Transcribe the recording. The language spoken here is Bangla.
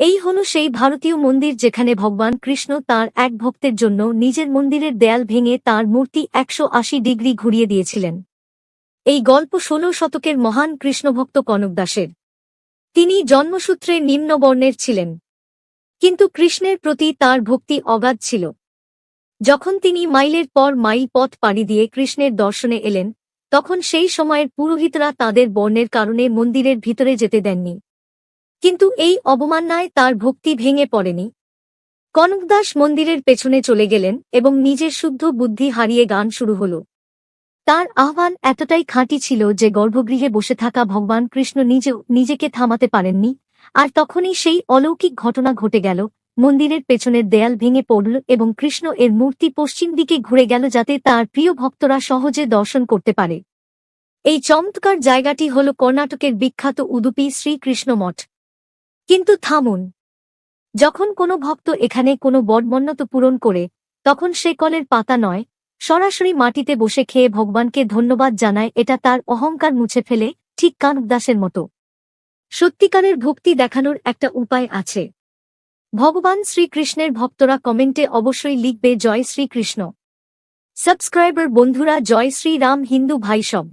এই হল সেই ভারতীয় মন্দির যেখানে ভগবান কৃষ্ণ তাঁর এক ভক্তের জন্য নিজের মন্দিরের দেয়াল ভেঙে তাঁর মূর্তি 180 ডিগ্রি ঘুরিয়ে দিয়েছিলেন। এই গল্প 16 শতকের মহান কৃষ্ণভক্ত কনক দাসের। তিনি জন্মসূত্রে নিম্নবর্ণের ছিলেন, কিন্তু কৃষ্ণের প্রতি তাঁর ভক্তি অগাধ ছিল। যখন তিনি মাইলের পর মাইল পথ পাড়ি দিয়ে কৃষ্ণের দর্শনে এলেন, তখন সেই সময়ের পুরোহিতরা তাঁদের বর্ণের কারণে মন্দিরের ভিতরে যেতে দেননি। কিন্তু এই অবমাননায় তার ভক্তি ভেঙে পড়েনি। কনকদাস মন্দিরের পেছনে চলে গেলেন এবং নিজের শুদ্ধ বুদ্ধি হারিয়ে গান শুরু হল। তার আহ্বান এতটাই খাঁটি ছিল যে গর্ভগৃহে বসে থাকা ভগবান কৃষ্ণ নিজেও নিজেকে থামাতে পারেননি। আর তখনই সেই অলৌকিক ঘটনা ঘটে গেল। মন্দিরের পেছনের দেয়াল ভেঙে পড়ল এবং কৃষ্ণ এর মূর্তি পশ্চিম দিকে ঘুরে গেল যাতে তার প্রিয় ভক্তরা সহজে দর্শন করতে পারে। এই চমৎকার জায়গাটি হল কর্ণাটকের বিখ্যাত উদুপি শ্রীকৃষ্ণ মঠ। কিন্তু থামুন, যখন কোনো ভক্ত এখানে কোনো বড়মন্নত পূরণ করে, তখন সে কলের পাতা নয়, সরাসরি মাটিতে বসে খেয়ে ভগবানকে ধন্যবাদ জানায়। এটা তার অহংকার মুছে ফেলে, ঠিক কনকদাসের মতো। সত্যিকারের ভক্তি দেখানোর একটা উপায় আছে। ভগবান শ্রীকৃষ্ণের ভক্তরা কমেন্টে অবশ্যই লিখবে জয় শ্রীকৃষ্ণ। সাবস্ক্রাইবার বন্ধুরা জয় শ্রী রাম, হিন্দু ভাই সব।